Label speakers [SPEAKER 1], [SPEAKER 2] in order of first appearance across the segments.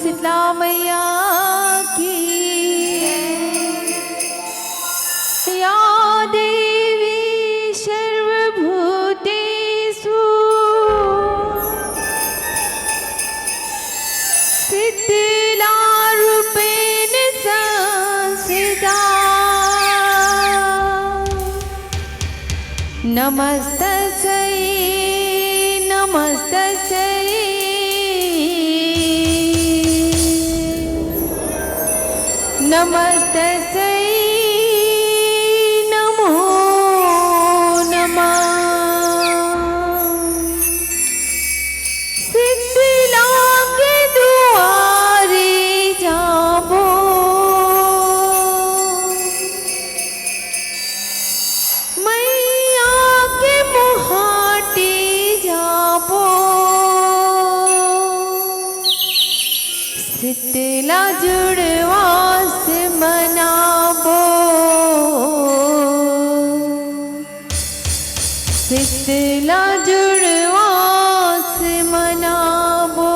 [SPEAKER 1] शीतला मैया की या देवी सर्वभूतेषु शीतलारूपेण संस्थिता नमस्तस्यै नमस्तस्यै नमस्तस्यै नमो नमः। शीतला के दुआरे जाबो मैया के मुहाटी जाबो शीतला जुड़वास मनाबो शीतला जुड़वास मनाबो।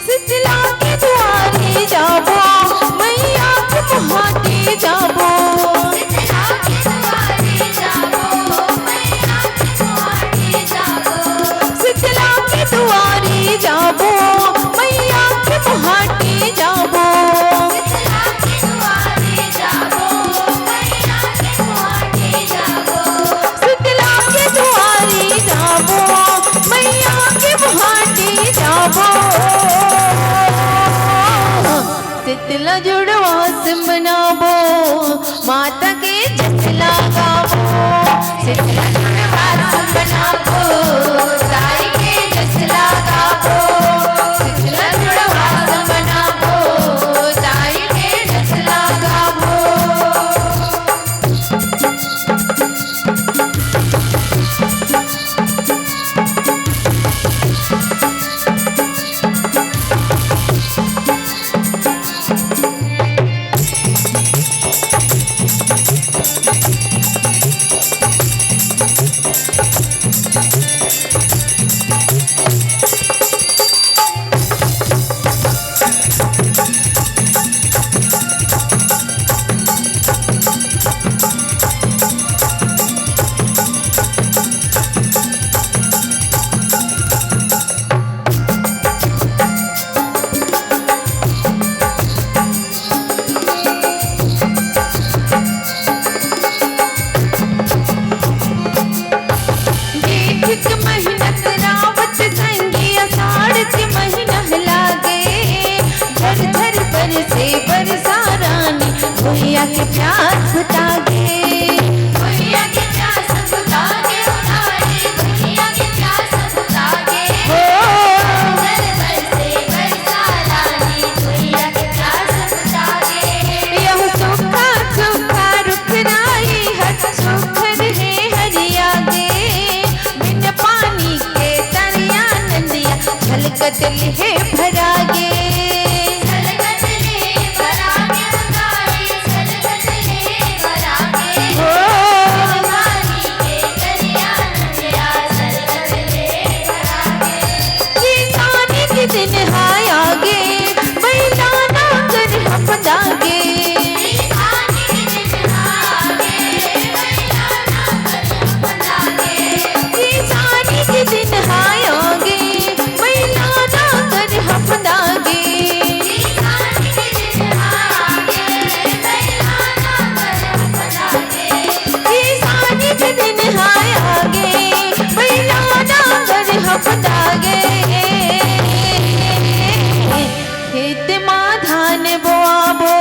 [SPEAKER 1] शीतला के दुआरे जाबो मैया के मुहाटी जाबो शीतला के दुआरे जाबो मैया के मुहाटी जाबो शीतला के दुआरे जाबो मैया के मुहाटी जाबो शीतला के दुआरे जाबो मैया के मुहाटी जाबो शीतला के दुआरे जाबो मैया के मुहाटी जाबो शीतला जुड़वास मनाबो माता के जसला गाबो शीतला जुड़वास मनाबो साई के जसला गाबो शीतला जुड़वास मनाबो साई के जसला गाबो। भैया के प्यास बुतागे, भैया के प्यास बुतागे, उन्हारे भैया के प्यास बुतागे। हो बरसे बरसा रानी भैया के प्यास बुतागे। यह सूखा सूखा रुख राई हट सुखर है हरिया गे, बिन पानी के तरिया नदिया छलकत है भरागे। खेत माँ धान बोआबो,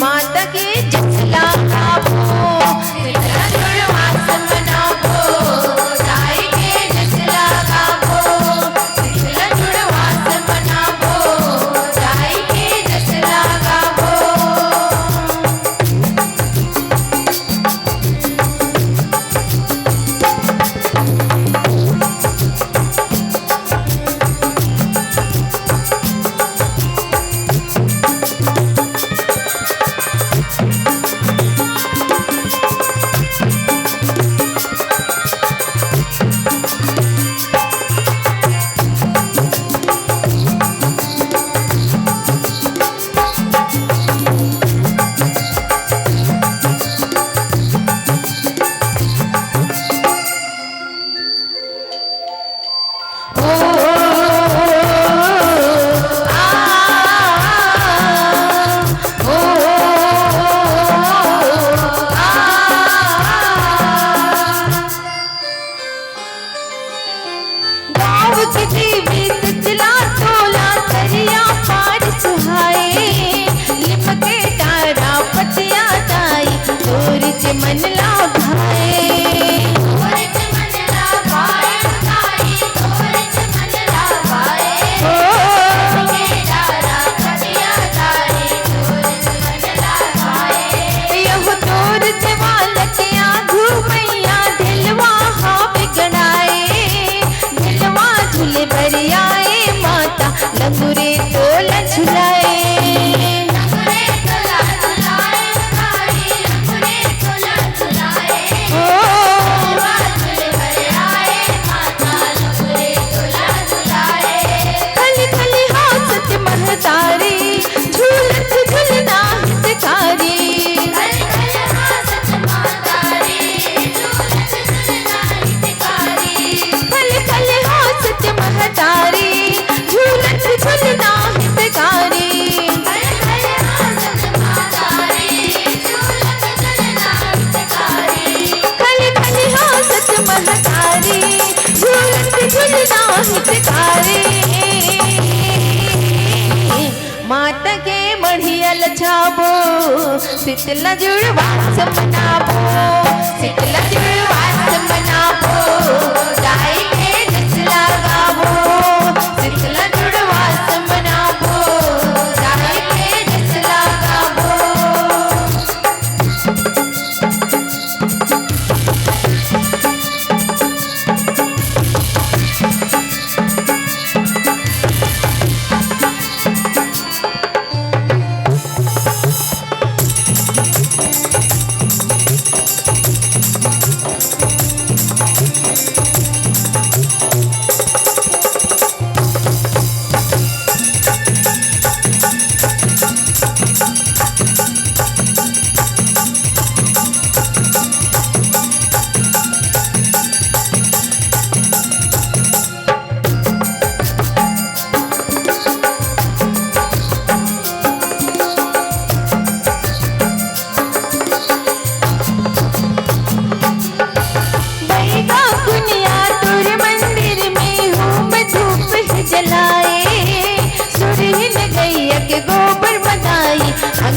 [SPEAKER 1] माता के जसला खाबो, शीतला जुड़वा समनाबो, गाय के जसला गाबो, शीतला जुड़वा समनाबो, गाय के जसला गाबो। मन ला भाए, तोरच मन ला भाए, भाई तोरच मन ला भाए। हो के डारा पतिया ताई, तोरच मन ला भाए। यह तोरच वालटिया घूमैया दिलवा हा बिगड़ाए, दिलवा झूले बरियाए माता लंगुरे तोला झुलाए। माता के बढ़िया लछाबो, शीतला जुड़वा समनाबो, शीतला जुड़वा समनाबो, गाय के जसला गाबो, शीतला जुड़वा समनाबो, गाय के जसला गाबो।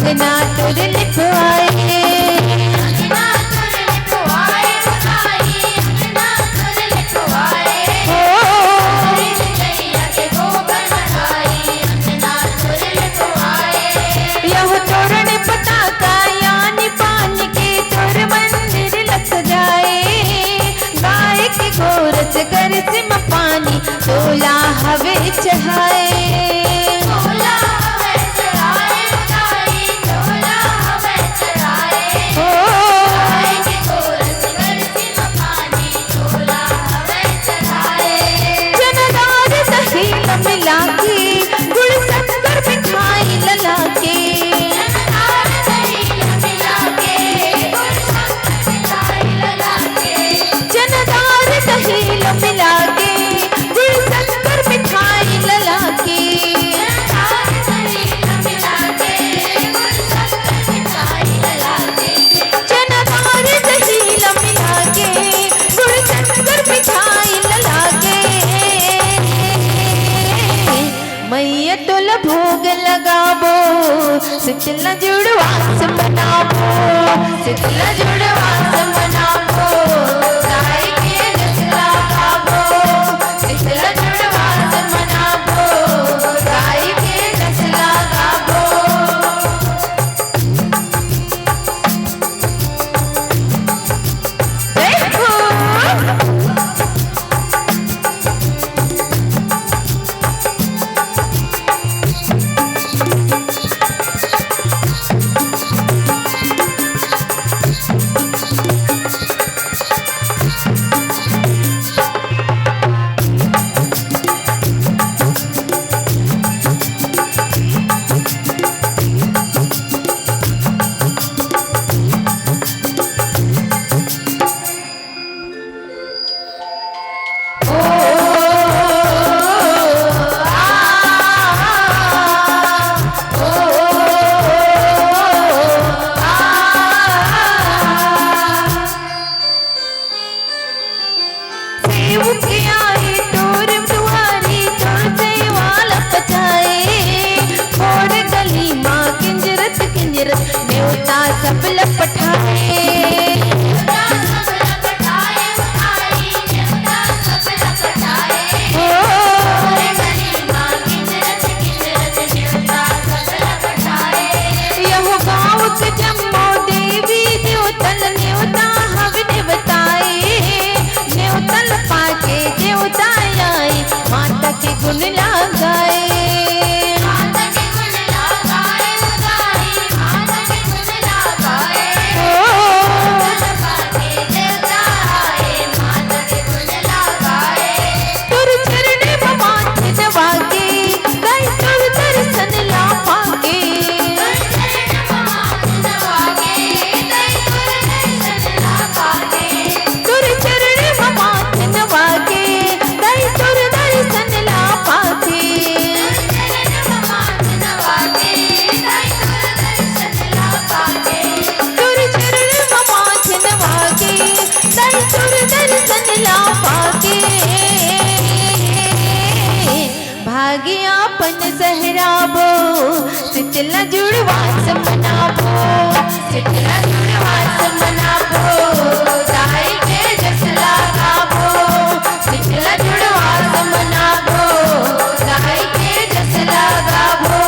[SPEAKER 1] अंगना तुर लिखवाए कर सिम पानी तोला हवे चढ़ाए तोला हवे चढ़ाए उठाई तोला हवे चढ़ाए हो के कोरस कर सिम पानी तोला हवे चढ़ाए जनदार दही मिला के गुड़ शक्कर मिठाई लला के जनदार दही मिला के गुड़ शक्कर मिठाई लला के जनदार दही मिला के गुड़ शक्कर मिठाई लला के जनदार दही मिला के गुड़ शक्कर मिठाई लला के मैया तोल भोग लगाबो शीतला जुड़वास मनाबो शीतला जुड़वास मनाबो गाय के जसला गाबो शीतला जुड़वास मनाबो गाय के जसला गाबो देखो न्योता सब लपटाए यहो गाँव के जम्मो देवी देवतल न्योता हव देवताए न्योतल पाके देवता आई माता के गुण लगाए भाग्यापन सहराबो शीतला जुड़वास मनाबो शीतला जुड़वास मनाबो गाय के जसला गाबो शीतला जुड़वास मनाबो गाय के जसला गाबो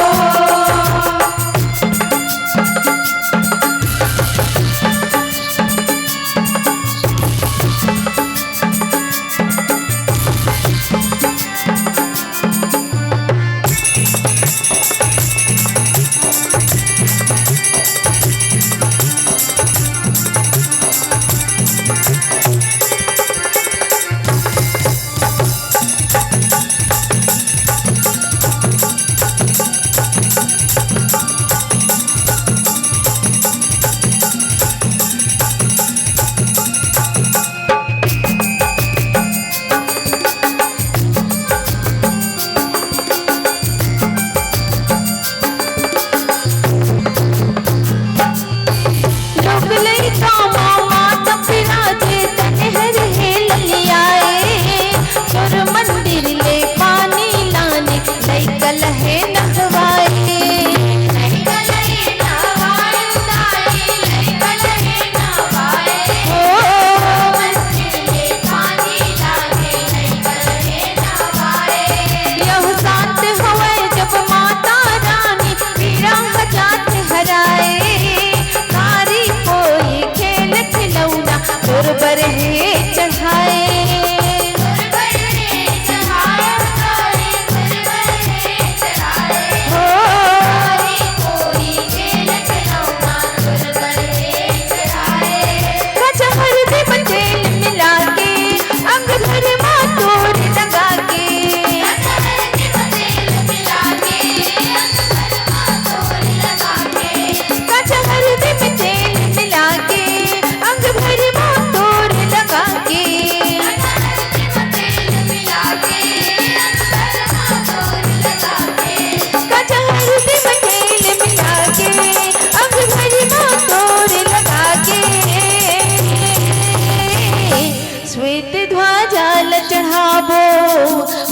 [SPEAKER 2] श्वेत ध्वजा चढ़ाबो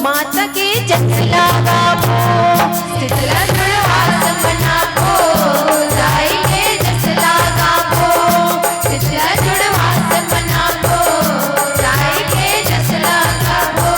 [SPEAKER 2] माता के जस लगाबो
[SPEAKER 1] शीतला जुड़वास मनाबो जाई के जस लगाबो शीतला जुड़वास मनाबो जाई के जस लगाबो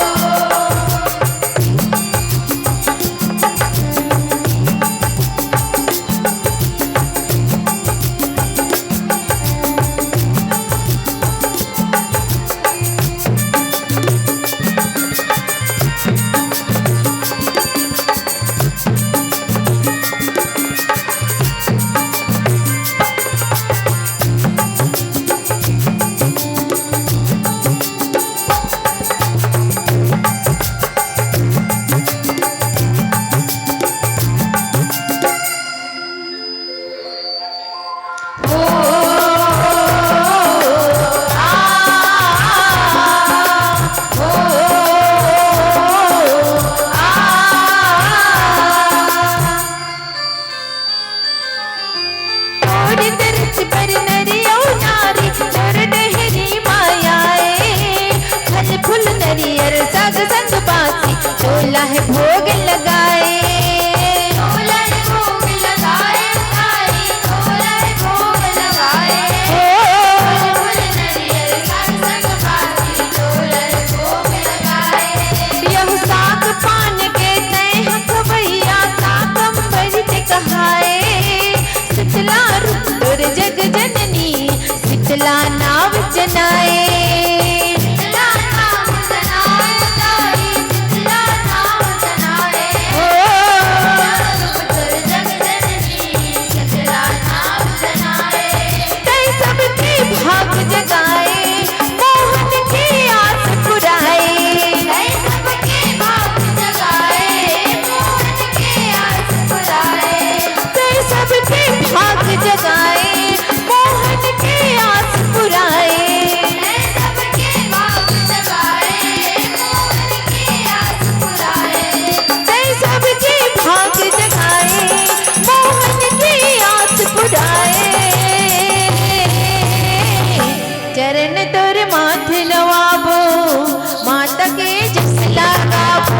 [SPEAKER 2] चोला है भोग लगाए
[SPEAKER 1] चोला है भोग लगाए ताई चोला है भोग लगाए फूल नरियल साग संग बासी चोला है भोग लगाए
[SPEAKER 2] यह साग पान के तय हथ भैया साकम बढ़ते कहाए शीतला रूप तुर जग जननी शीतला नाव जनाए चरण तोर माथे नवाबो माता के जस लगाबो